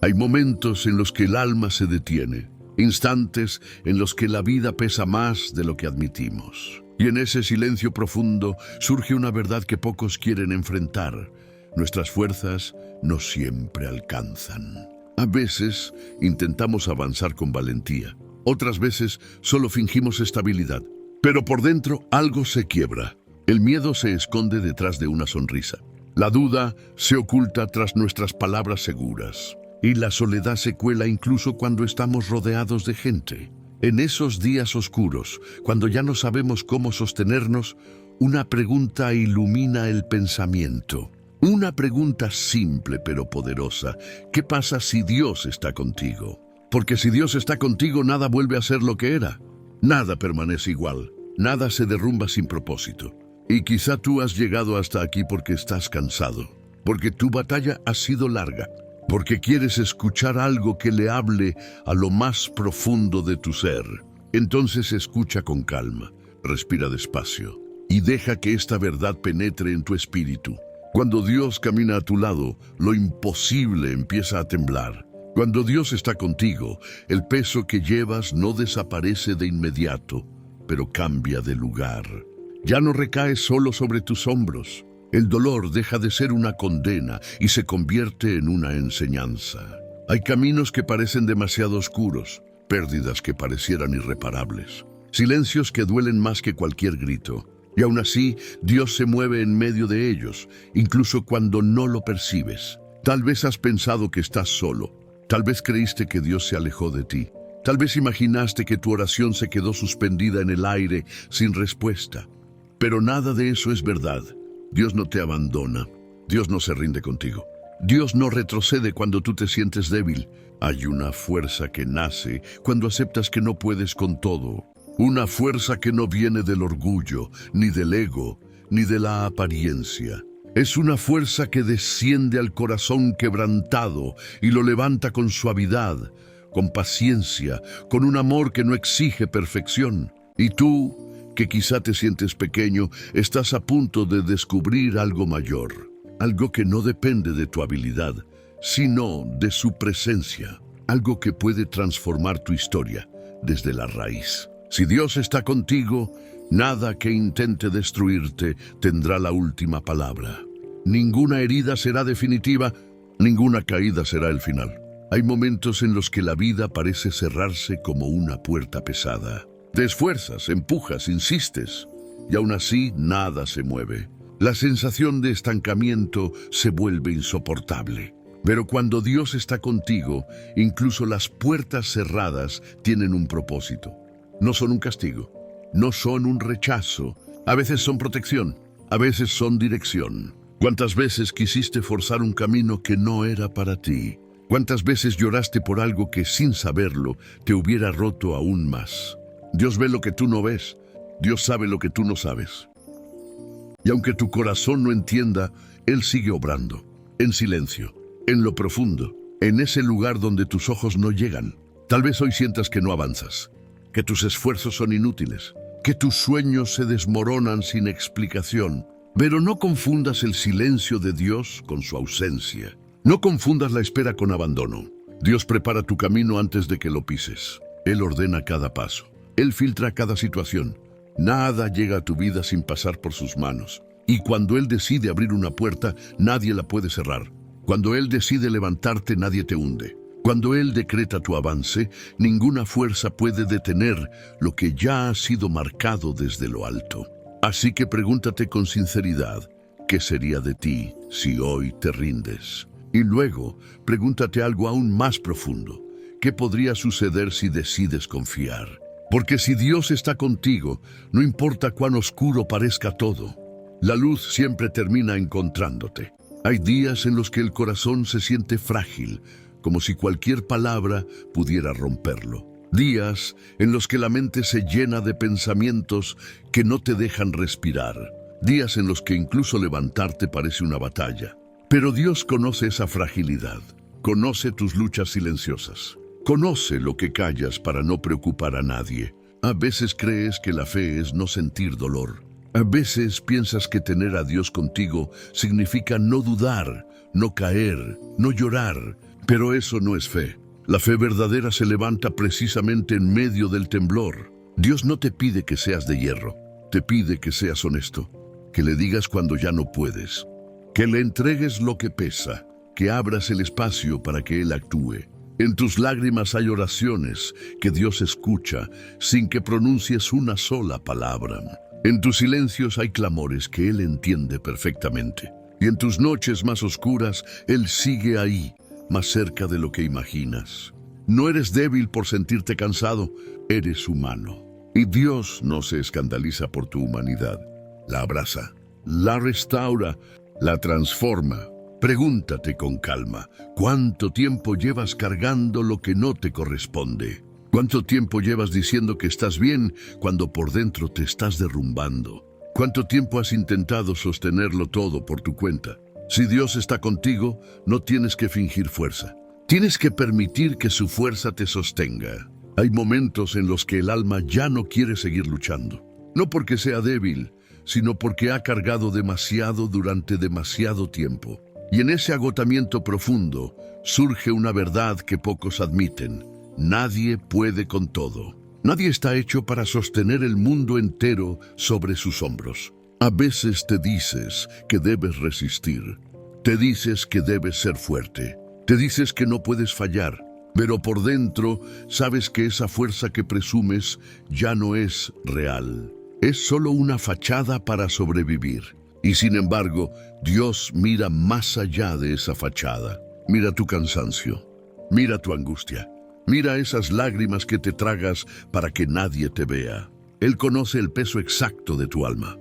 Hay momentos en los que el alma se detiene, instantes en los que la vida pesa más de lo que admitimos. Y en ese silencio profundo surge una verdad que pocos quieren enfrentar. Nuestras fuerzas no siempre alcanzan. A veces intentamos avanzar con valentía. Otras veces solo fingimos estabilidad. Pero por dentro algo se quiebra. El miedo se esconde detrás de una sonrisa. La duda se oculta tras nuestras palabras seguras. Y la soledad se cuela incluso cuando estamos rodeados de gente. En esos días oscuros, cuando ya no sabemos cómo sostenernos, una pregunta ilumina el pensamiento. Una pregunta simple pero poderosa. ¿Qué pasa si Dios está contigo? Porque si Dios está contigo, nada vuelve a ser lo que era. Nada permanece igual. Nada se derrumba sin propósito. Y quizá tú has llegado hasta aquí porque estás cansado. Porque tu batalla ha sido larga. Porque quieres escuchar algo que le hable a lo más profundo de tu ser. Entonces escucha con calma, respira despacio y deja que esta verdad penetre en tu espíritu. Cuando Dios camina a tu lado, lo imposible empieza a temblar. Cuando Dios está contigo, el peso que llevas no desaparece de inmediato, pero cambia de lugar. Ya no recae solo sobre tus hombros. El dolor deja de ser una condena y se convierte en una enseñanza. Hay caminos que parecen demasiado oscuros, pérdidas que parecieran irreparables, silencios que duelen más que cualquier grito. Y aún así, Dios se mueve en medio de ellos, incluso cuando no lo percibes. Tal vez has pensado que estás solo. Tal vez creíste que Dios se alejó de ti. Tal vez imaginaste que tu oración se quedó suspendida en el aire sin respuesta. Pero nada de eso es verdad. Dios no te abandona. Dios no se rinde contigo. Dios no retrocede cuando tú te sientes débil. Hay una fuerza que nace cuando aceptas que no puedes con todo. Una fuerza que no viene del orgullo, ni del ego, ni de la apariencia. Es una fuerza que desciende al corazón quebrantado y lo levanta con suavidad, con paciencia, con un amor que no exige perfección. Y tú, que quizá te sientes pequeño, estás a punto de descubrir algo mayor. Algo que no depende de tu habilidad, sino de su presencia. Algo que puede transformar tu historia desde la raíz. Si Dios está contigo, nada que intente destruirte tendrá la última palabra. Ninguna herida será definitiva, ninguna caída será el final. Hay momentos en los que la vida parece cerrarse como una puerta pesada. Te esfuerzas, empujas, insistes, y aún así nada se mueve. La sensación de estancamiento se vuelve insoportable. Pero cuando Dios está contigo, incluso las puertas cerradas tienen un propósito. No son un castigo, no son un rechazo. A veces son protección, a veces son dirección. ¿Cuántas veces quisiste forzar un camino que no era para ti? ¿Cuántas veces lloraste por algo que sin saberlo te hubiera roto aún más? Dios ve lo que tú no ves. Dios sabe lo que tú no sabes. Y aunque tu corazón no entienda, Él sigue obrando, en silencio, en lo profundo, en ese lugar donde tus ojos no llegan. Tal vez hoy sientas que no avanzas, que tus esfuerzos son inútiles, que tus sueños se desmoronan sin explicación. Pero no confundas el silencio de Dios con su ausencia. No confundas la espera con abandono. Dios prepara tu camino antes de que lo pises. Él ordena cada paso. Él filtra cada situación. Nada llega a tu vida sin pasar por sus manos. Y cuando Él decide abrir una puerta, nadie la puede cerrar. Cuando Él decide levantarte, nadie te hunde. Cuando Él decreta tu avance, ninguna fuerza puede detener lo que ya ha sido marcado desde lo alto. Así que pregúntate con sinceridad, ¿qué sería de ti si hoy te rindes? Y luego, pregúntate algo aún más profundo. ¿Qué podría suceder si decides confiar? Porque si Dios está contigo, no importa cuán oscuro parezca todo, la luz siempre termina encontrándote. Hay días en los que el corazón se siente frágil, como si cualquier palabra pudiera romperlo. Días en los que la mente se llena de pensamientos que no te dejan respirar. Días en los que incluso levantarte parece una batalla. Pero Dios conoce esa fragilidad, conoce tus luchas silenciosas, conoce lo que callas para no preocupar a nadie. A veces crees que la fe es no sentir dolor. A veces piensas que tener a Dios contigo significa no dudar, no caer, no llorar. Pero eso no es fe. La fe verdadera se levanta precisamente en medio del temblor. Dios no te pide que seas de hierro, te pide que seas honesto, que le digas cuando ya no puedes, que le entregues lo que pesa, que abras el espacio para que Él actúe. En tus lágrimas hay oraciones que Dios escucha sin que pronuncies una sola palabra. En tus silencios hay clamores que Él entiende perfectamente. Y en tus noches más oscuras, Él sigue ahí, más cerca de lo que imaginas. No eres débil por sentirte cansado, eres humano. Y Dios no se escandaliza por tu humanidad. La abraza, la restaura, la transforma. Pregúntate con calma, ¿cuánto tiempo llevas cargando lo que no te corresponde? ¿Cuánto tiempo llevas diciendo que estás bien cuando por dentro te estás derrumbando? ¿Cuánto tiempo has intentado sostenerlo todo por tu cuenta? Si Dios está contigo, no tienes que fingir fuerza. Tienes que permitir que su fuerza te sostenga. Hay momentos en los que el alma ya no quiere seguir luchando. No porque sea débil, sino porque ha cargado demasiado durante demasiado tiempo. Y en ese agotamiento profundo surge una verdad que pocos admiten. Nadie puede con todo. Nadie está hecho para sostener el mundo entero sobre sus hombros. A veces te dices que debes resistir. Te dices que debes ser fuerte. Te dices que no puedes fallar. Pero por dentro sabes que esa fuerza que presumes ya no es real. Es solo una fachada para sobrevivir. Y sin embargo, Dios mira más allá de esa fachada. Mira tu cansancio, mira tu angustia, mira esas lágrimas que te tragas para que nadie te vea. Él conoce el peso exacto de tu alma.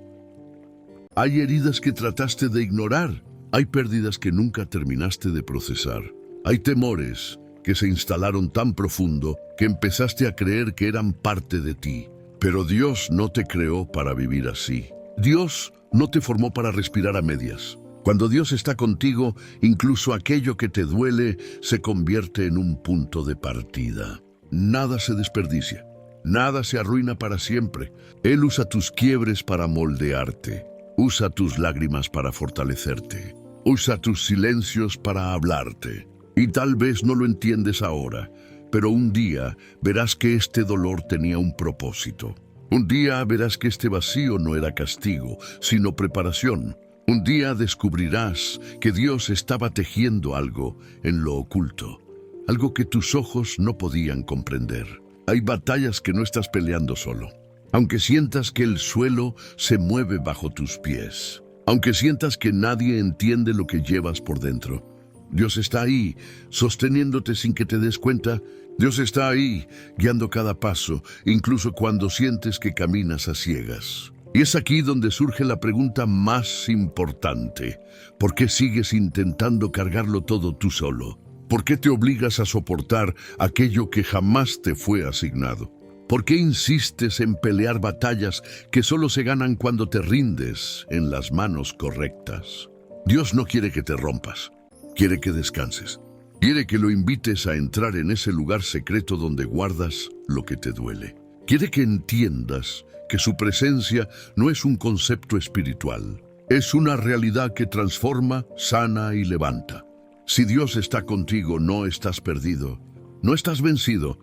Hay heridas que trataste de ignorar, hay pérdidas que nunca terminaste de procesar. Hay temores que se instalaron tan profundo que empezaste a creer que eran parte de ti. Pero Dios no te creó para vivir así. Dios no te formó para respirar a medias. Cuando Dios está contigo, incluso aquello que te duele se convierte en un punto de partida. Nada se desperdicia, nada se arruina para siempre. Él usa tus quiebres para moldearte, usa tus lágrimas para fortalecerte, usa tus silencios para hablarte. Y tal vez no lo entiendes ahora, pero un día verás que este dolor tenía un propósito. Un día verás que este vacío no era castigo, sino preparación. Un día descubrirás que Dios estaba tejiendo algo en lo oculto, algo que tus ojos no podían comprender. Hay batallas que no estás peleando solo, aunque sientas que el suelo se mueve bajo tus pies, aunque sientas que nadie entiende lo que llevas por dentro. Dios está ahí, sosteniéndote sin que te des cuenta. Dios está ahí, guiando cada paso, incluso cuando sientes que caminas a ciegas. Y es aquí donde surge la pregunta más importante. ¿Por qué sigues intentando cargarlo todo tú solo? ¿Por qué te obligas a soportar aquello que jamás te fue asignado? ¿Por qué insistes en pelear batallas que solo se ganan cuando te rindes en las manos correctas? Dios no quiere que te rompas. Quiere que descanses. Quiere que lo invites a entrar en ese lugar secreto donde guardas lo que te duele. Quiere que entiendas que su presencia no es un concepto espiritual. Es una realidad que transforma, sana y levanta. Si Dios está contigo, no estás perdido. No estás vencido.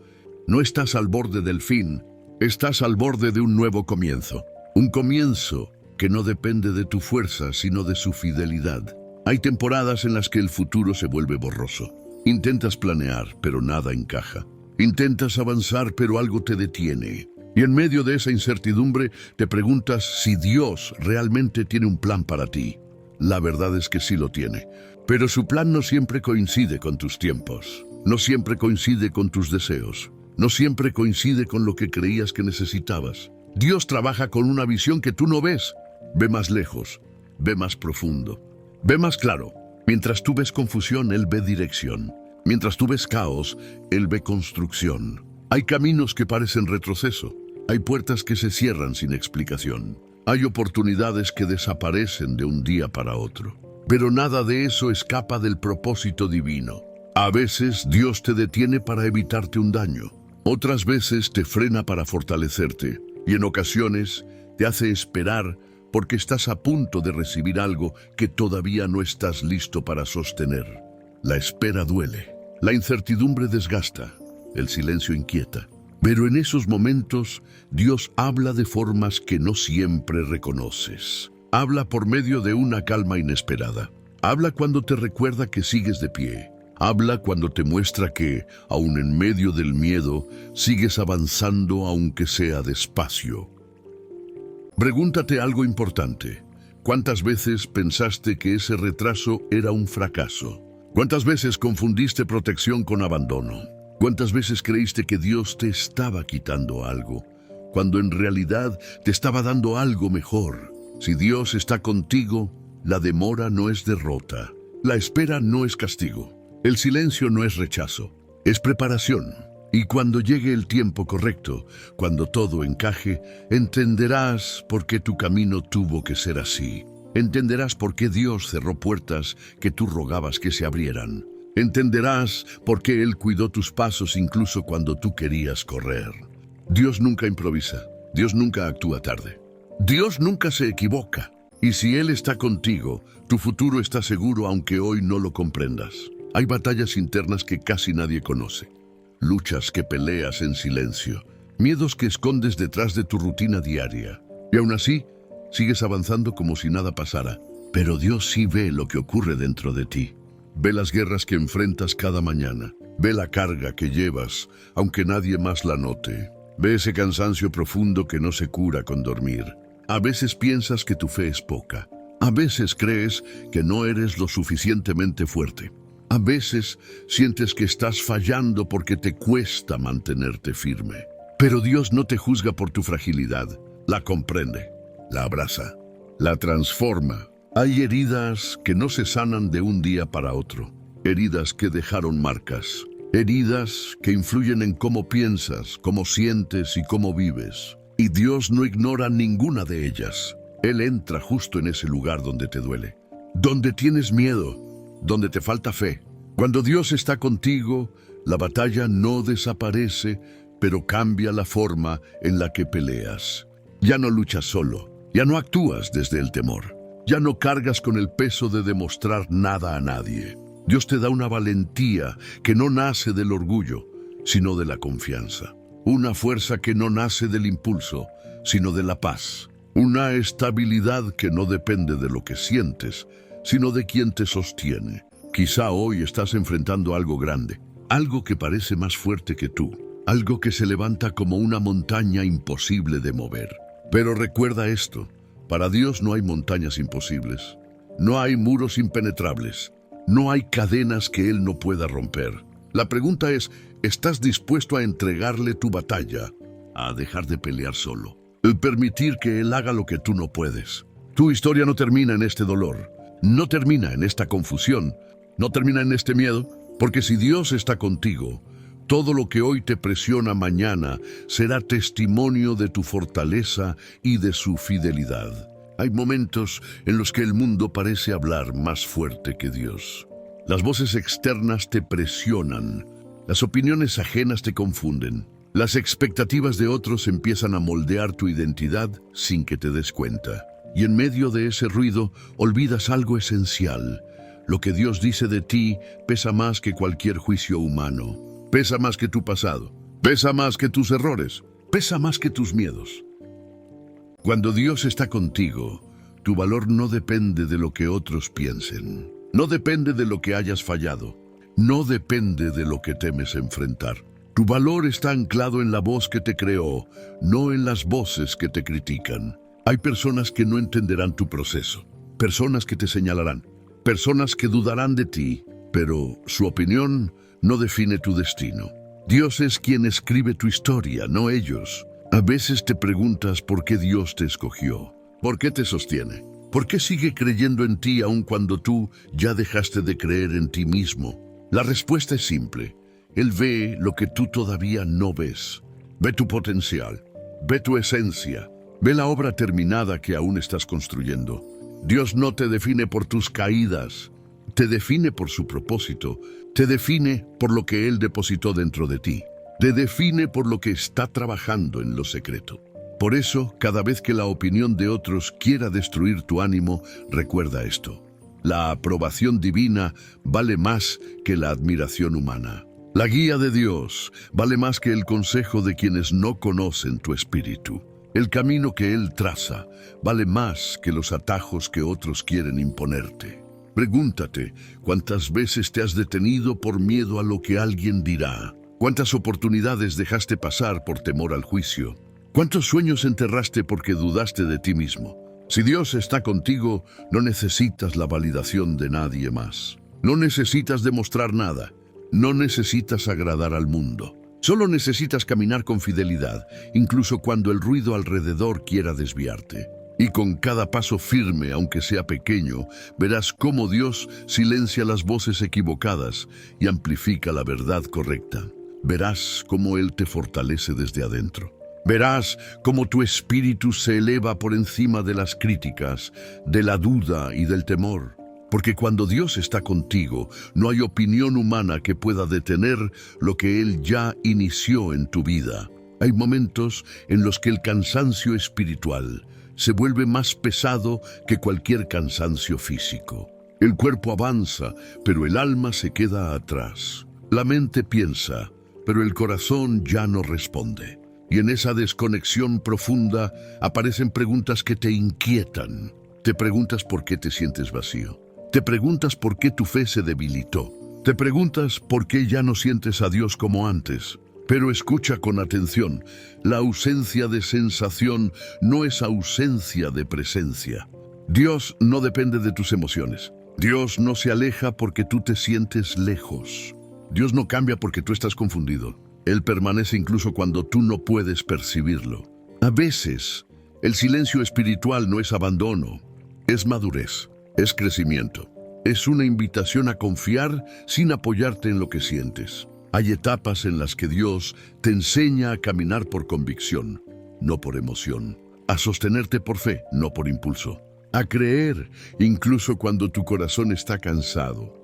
No estás al borde del fin. Estás al borde de un nuevo comienzo. Un comienzo que no depende de tu fuerza, sino de su fidelidad. Hay temporadas en las que el futuro se vuelve borroso. Intentas planear, pero nada encaja. Intentas avanzar, pero algo te detiene. Y en medio de esa incertidumbre te preguntas si Dios realmente tiene un plan para ti. La verdad es que sí lo tiene. Pero su plan no siempre coincide con tus tiempos. No siempre coincide con tus deseos. No siempre coincide con lo que creías que necesitabas. Dios trabaja con una visión que tú no ves. Ve más lejos. Ve más profundo. Ve más claro. Mientras tú ves confusión, Él ve dirección. Mientras tú ves caos, Él ve construcción. Hay caminos que parecen retroceso. Hay puertas que se cierran sin explicación. Hay oportunidades que desaparecen de un día para otro. Pero nada de eso escapa del propósito divino. A veces Dios te detiene para evitarte un daño. Otras veces te frena para fortalecerte. Y en ocasiones te hace esperar porque estás a punto de recibir algo que todavía no estás listo para sostener. La espera duele. La incertidumbre desgasta, el silencio inquieta. Pero en esos momentos, Dios habla de formas que no siempre reconoces. Habla por medio de una calma inesperada. Habla cuando te recuerda que sigues de pie. Habla cuando te muestra que, aun en medio del miedo, sigues avanzando aunque sea despacio. Pregúntate algo importante. ¿Cuántas veces pensaste que ese retraso era un fracaso? ¿Cuántas veces confundiste protección con abandono? ¿Cuántas veces creíste que Dios te estaba quitando algo, cuando en realidad te estaba dando algo mejor? Si Dios está contigo, la demora no es derrota. La espera no es castigo. El silencio no es rechazo, es preparación. Y cuando llegue el tiempo correcto, cuando todo encaje, entenderás por qué tu camino tuvo que ser así. Entenderás por qué Dios cerró puertas que tú rogabas que se abrieran. Entenderás por qué Él cuidó tus pasos incluso cuando tú querías correr. Dios nunca improvisa. Dios nunca actúa tarde. Dios nunca se equivoca. Y si Él está contigo, tu futuro está seguro aunque hoy no lo comprendas. Hay batallas internas que casi nadie conoce. Luchas que peleas en silencio. Miedos que escondes detrás de tu rutina diaria. Y aún así, sigues avanzando como si nada pasara. Pero Dios sí ve lo que ocurre dentro de ti. Ve las guerras que enfrentas cada mañana. Ve la carga que llevas, aunque nadie más la note. Ve ese cansancio profundo que no se cura con dormir. A veces piensas que tu fe es poca. A veces crees que no eres lo suficientemente fuerte. A veces sientes que estás fallando porque te cuesta mantenerte firme. Pero Dios no te juzga por tu fragilidad. La comprende, la abraza, la transforma. Hay heridas que no se sanan de un día para otro, heridas que dejaron marcas, heridas que influyen en cómo piensas, cómo sientes y cómo vives. Y Dios no ignora ninguna de ellas. Él entra justo en ese lugar donde te duele, donde tienes miedo, donde te falta fe. Cuando Dios está contigo, la batalla no desaparece, pero cambia la forma en la que peleas. Ya no luchas solo, ya no actúas desde el temor. Ya no cargas con el peso de demostrar nada a nadie. Dios te da una valentía que no nace del orgullo, sino de la confianza. Una fuerza que no nace del impulso, sino de la paz. Una estabilidad que no depende de lo que sientes, sino de quien te sostiene. Quizá hoy estás enfrentando algo grande, algo que parece más fuerte que tú, algo que se levanta como una montaña imposible de mover. Pero recuerda esto. Para Dios no hay montañas imposibles, no hay muros impenetrables, no hay cadenas que Él no pueda romper. La pregunta es, ¿estás dispuesto a entregarle tu batalla, a dejar de pelear solo, a permitir que Él haga lo que tú no puedes? Tu historia no termina en este dolor, no termina en esta confusión, no termina en este miedo, porque si Dios está contigo, todo lo que hoy te presiona mañana será testimonio de tu fortaleza y de su fidelidad. Hay momentos en los que el mundo parece hablar más fuerte que Dios. Las voces externas te presionan, las opiniones ajenas te confunden, las expectativas de otros empiezan a moldear tu identidad sin que te des cuenta. Y en medio de ese ruido olvidas algo esencial. Lo que Dios dice de ti pesa más que cualquier juicio humano. Pesa más que tu pasado, pesa más que tus errores, pesa más que tus miedos. Cuando Dios está contigo, tu valor no depende de lo que otros piensen, no depende de lo que hayas fallado, no depende de lo que temes enfrentar. Tu valor está anclado en la voz que te creó, no en las voces que te critican. Hay personas que no entenderán tu proceso, personas que te señalarán, personas que dudarán de ti, pero su opinión no define tu destino. Dios es quien escribe tu historia, no ellos. A veces te preguntas por qué Dios te escogió, por qué te sostiene, por qué sigue creyendo en ti aun cuando tú ya dejaste de creer en ti mismo. La respuesta es simple. Él ve lo que tú todavía no ves. Ve tu potencial, ve tu esencia, ve la obra terminada que aún estás construyendo. Dios no te define por tus caídas, te define por su propósito, te define por lo que Él depositó dentro de ti, te define por lo que está trabajando en lo secreto. Por eso, cada vez que la opinión de otros quiera destruir tu ánimo, recuerda esto. La aprobación divina vale más que la admiración humana. La guía de Dios vale más que el consejo de quienes no conocen tu espíritu. El camino que Él traza vale más que los atajos que otros quieren imponerte. Pregúntate, ¿cuántas veces te has detenido por miedo a lo que alguien dirá? ¿Cuántas oportunidades dejaste pasar por temor al juicio? ¿Cuántos sueños enterraste porque dudaste de ti mismo? Si Dios está contigo, no necesitas la validación de nadie más. No necesitas demostrar nada. No necesitas agradar al mundo. Solo necesitas caminar con fidelidad, incluso cuando el ruido alrededor quiera desviarte. Y con cada paso firme, aunque sea pequeño, verás cómo Dios silencia las voces equivocadas y amplifica la verdad correcta. Verás cómo Él te fortalece desde adentro. Verás cómo tu espíritu se eleva por encima de las críticas, de la duda y del temor. Porque cuando Dios está contigo, no hay opinión humana que pueda detener lo que Él ya inició en tu vida. Hay momentos en los que el cansancio espiritual se vuelve más pesado que cualquier cansancio físico. El cuerpo avanza, pero el alma se queda atrás. La mente piensa, pero el corazón ya no responde. Y en esa desconexión profunda aparecen preguntas que te inquietan. Te preguntas por qué te sientes vacío. Te preguntas por qué tu fe se debilitó. Te preguntas por qué ya no sientes a Dios como antes. Pero escucha con atención, la ausencia de sensación no es ausencia de presencia. Dios no depende de tus emociones. Dios no se aleja porque tú te sientes lejos. Dios no cambia porque tú estás confundido. Él permanece incluso cuando tú no puedes percibirlo. A veces, el silencio espiritual no es abandono, es madurez. Es crecimiento. Es una invitación a confiar sin apoyarte en lo que sientes. Hay etapas en las que Dios te enseña a caminar por convicción, no por emoción. A sostenerte por fe, no por impulso. A creer, incluso cuando tu corazón está cansado.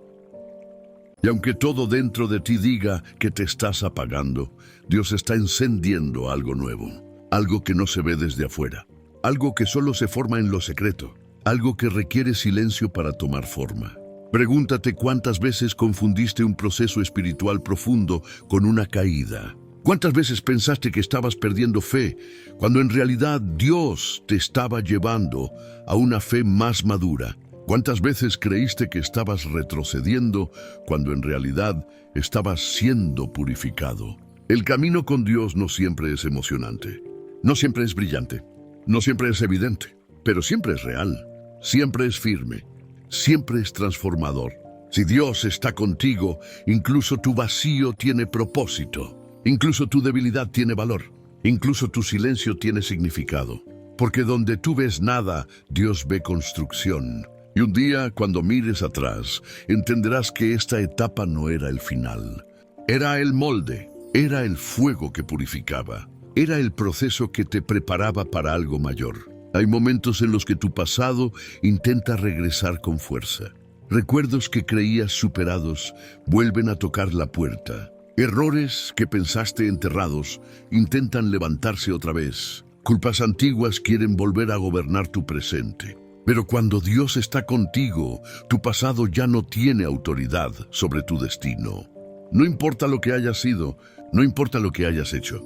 Y aunque todo dentro de ti diga que te estás apagando, Dios está encendiendo algo nuevo. Algo que no se ve desde afuera. Algo que solo se forma en lo secreto. Algo que requiere silencio para tomar forma. Pregúntate cuántas veces confundiste un proceso espiritual profundo con una caída. ¿Cuántas veces pensaste que estabas perdiendo fe, cuando en realidad Dios te estaba llevando a una fe más madura? ¿Cuántas veces creíste que estabas retrocediendo, cuando en realidad estabas siendo purificado? El camino con Dios no siempre es emocionante. No siempre es brillante. No siempre es evidente. Pero siempre es real. Siempre es firme, siempre es transformador. Si Dios está contigo, incluso tu vacío tiene propósito. Incluso tu debilidad tiene valor. Incluso tu silencio tiene significado. Porque donde tú ves nada, Dios ve construcción. Y un día, cuando mires atrás, entenderás que esta etapa no era el final. Era el molde, era el fuego que purificaba. Era el proceso que te preparaba para algo mayor. Hay momentos en los que tu pasado intenta regresar con fuerza. Recuerdos que creías superados vuelven a tocar la puerta. Errores que pensaste enterrados intentan levantarse otra vez. Culpas antiguas quieren volver a gobernar tu presente. Pero cuando Dios está contigo, tu pasado ya no tiene autoridad sobre tu destino. No importa lo que hayas sido, no importa lo que hayas hecho,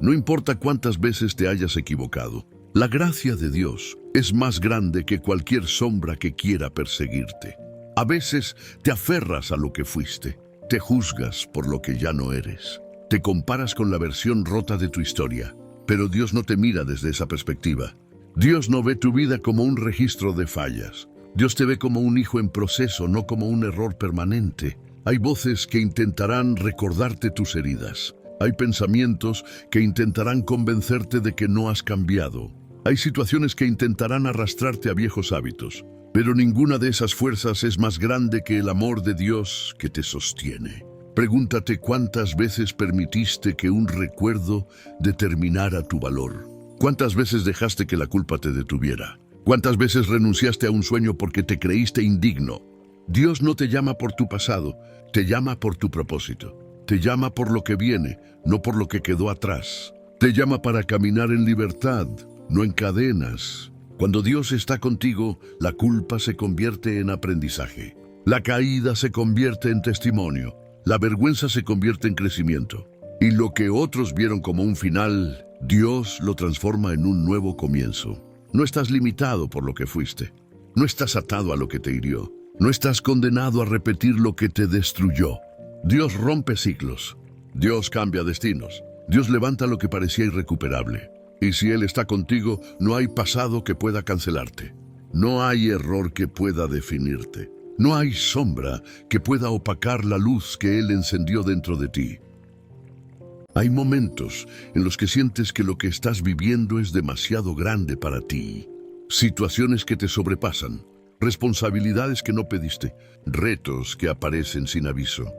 no importa cuántas veces te hayas equivocado. La gracia de Dios es más grande que cualquier sombra que quiera perseguirte. A veces te aferras a lo que fuiste, te juzgas por lo que ya no eres, te comparas con la versión rota de tu historia, pero Dios no te mira desde esa perspectiva. Dios no ve tu vida como un registro de fallas. Dios te ve como un hijo en proceso, no como un error permanente. Hay voces que intentarán recordarte tus heridas. Hay pensamientos que intentarán convencerte de que no has cambiado. Hay situaciones que intentarán arrastrarte a viejos hábitos, pero ninguna de esas fuerzas es más grande que el amor de Dios que te sostiene. Pregúntate cuántas veces permitiste que un recuerdo determinara tu valor. ¿Cuántas veces dejaste que la culpa te detuviera? ¿Cuántas veces renunciaste a un sueño porque te creíste indigno? Dios no te llama por tu pasado, te llama por tu propósito. Te llama por lo que viene, no por lo que quedó atrás. Te llama para caminar en libertad, no en cadenas. Cuando Dios está contigo, la culpa se convierte en aprendizaje. La caída se convierte en testimonio. La vergüenza se convierte en crecimiento. Y lo que otros vieron como un final, Dios lo transforma en un nuevo comienzo. No estás limitado por lo que fuiste. No estás atado a lo que te hirió. No estás condenado a repetir lo que te destruyó. Dios rompe ciclos. Dios cambia destinos. Dios levanta lo que parecía irrecuperable. Y si Él está contigo, no hay pasado que pueda cancelarte. No hay error que pueda definirte. No hay sombra que pueda opacar la luz que Él encendió dentro de ti. Hay momentos en los que sientes que lo que estás viviendo es demasiado grande para ti. Situaciones que te sobrepasan, responsabilidades que no pediste, retos que aparecen sin aviso.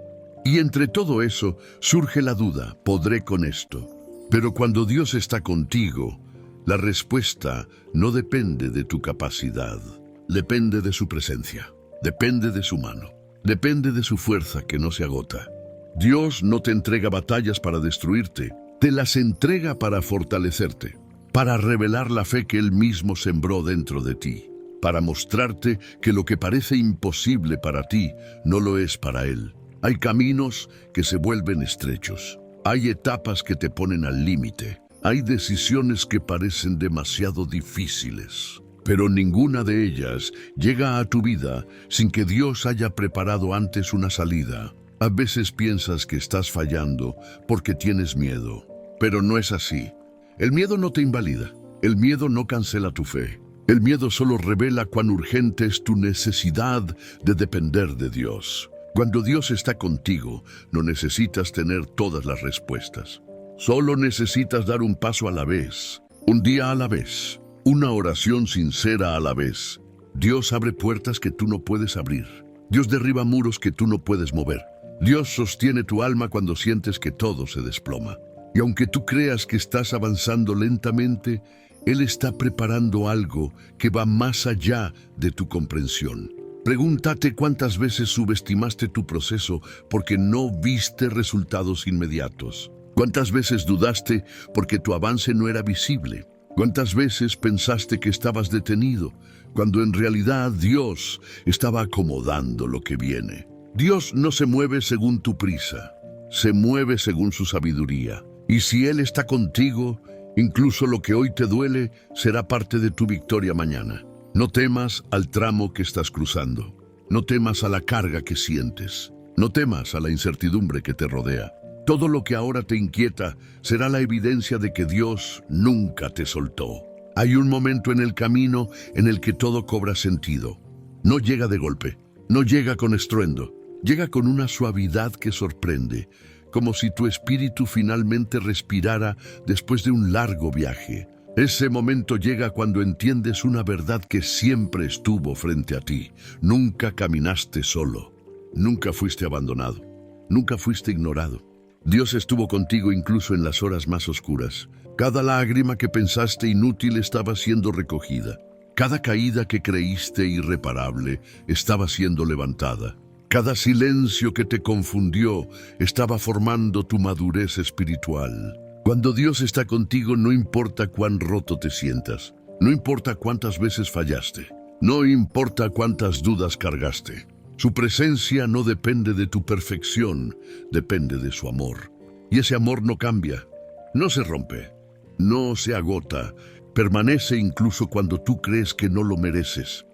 Y entre todo eso surge la duda, ¿podré con esto? Pero cuando Dios está contigo, la respuesta no depende de tu capacidad, depende de su presencia, depende de su mano, depende de su fuerza que no se agota. Dios no te entrega batallas para destruirte, te las entrega para fortalecerte, para revelar la fe que Él mismo sembró dentro de ti, para mostrarte que lo que parece imposible para ti no lo es para Él. Hay caminos que se vuelven estrechos. Hay etapas que te ponen al límite. Hay decisiones que parecen demasiado difíciles. Pero ninguna de ellas llega a tu vida sin que Dios haya preparado antes una salida. A veces piensas que estás fallando porque tienes miedo. Pero no es así. El miedo no te invalida. El miedo no cancela tu fe. El miedo solo revela cuán urgente es tu necesidad de depender de Dios. Cuando Dios está contigo, no necesitas tener todas las respuestas. Solo necesitas dar un paso a la vez, un día a la vez, una oración sincera a la vez. Dios abre puertas que tú no puedes abrir. Dios derriba muros que tú no puedes mover. Dios sostiene tu alma cuando sientes que todo se desploma. Y aunque tú creas que estás avanzando lentamente, Él está preparando algo que va más allá de tu comprensión. Pregúntate cuántas veces subestimaste tu proceso porque no viste resultados inmediatos. ¿Cuántas veces dudaste porque tu avance no era visible? ¿Cuántas veces pensaste que estabas detenido cuando en realidad Dios estaba acomodando lo que viene? Dios no se mueve según tu prisa, se mueve según su sabiduría. Y si Él está contigo, incluso lo que hoy te duele será parte de tu victoria mañana. No temas al tramo que estás cruzando. No temas a la carga que sientes. No temas a la incertidumbre que te rodea. Todo lo que ahora te inquieta será la evidencia de que Dios nunca te soltó. Hay un momento en el camino en el que todo cobra sentido. No llega de golpe, no llega con estruendo, llega con una suavidad que sorprende, como si tu espíritu finalmente respirara después de un largo viaje. Ese momento llega cuando entiendes una verdad que siempre estuvo frente a ti. Nunca caminaste solo, nunca fuiste abandonado, nunca fuiste ignorado. Dios estuvo contigo incluso en las horas más oscuras. Cada lágrima que pensaste inútil estaba siendo recogida. Cada caída que creíste irreparable estaba siendo levantada. Cada silencio que te confundió estaba formando tu madurez espiritual. Cuando Dios está contigo, no importa cuán roto te sientas, no importa cuántas veces fallaste, no importa cuántas dudas cargaste. Su presencia no depende de tu perfección, depende de su amor. Y ese amor no cambia, no se rompe, no se agota, permanece incluso cuando tú crees que no lo mereces.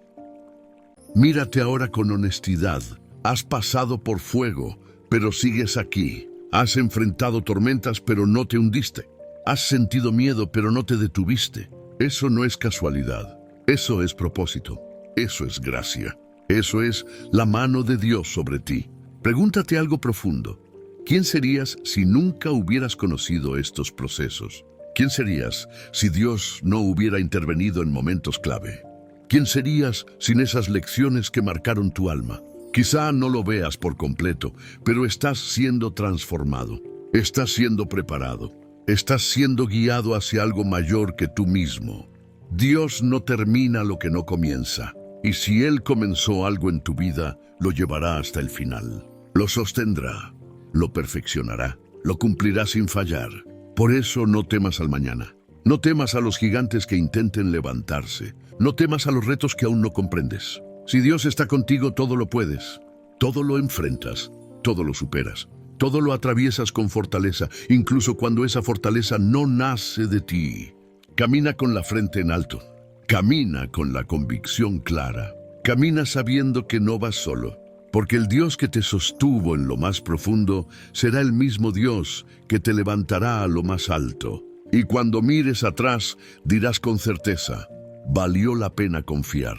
Mírate ahora con honestidad. Has pasado por fuego, pero sigues aquí. Has enfrentado tormentas, pero no te hundiste. Has sentido miedo, pero no te detuviste. Eso no es casualidad. Eso es propósito. Eso es gracia. Eso es la mano de Dios sobre ti. Pregúntate algo profundo. ¿Quién serías si nunca hubieras conocido estos procesos? ¿Quién serías si Dios no hubiera intervenido en momentos clave? ¿Quién serías sin esas lecciones que marcaron tu alma? Quizá no lo veas por completo, pero estás siendo transformado, estás siendo preparado, estás siendo guiado hacia algo mayor que tú mismo. Dios no termina lo que no comienza, y si Él comenzó algo en tu vida, lo llevará hasta el final. Lo sostendrá, lo perfeccionará, lo cumplirá sin fallar. Por eso no temas al mañana, No temas a los gigantes que intenten levantarse. No temas a los retos que aún no comprendes. Si Dios está contigo, todo lo puedes. Todo lo enfrentas. Todo lo superas. Todo lo atraviesas con fortaleza, incluso cuando esa fortaleza no nace de ti. Camina con la frente en alto. Camina con la convicción clara. Camina sabiendo que no vas solo, porque el Dios que te sostuvo en lo más profundo será el mismo Dios que te levantará a lo más alto. Y cuando mires atrás, dirás con certeza, valió la pena confiar.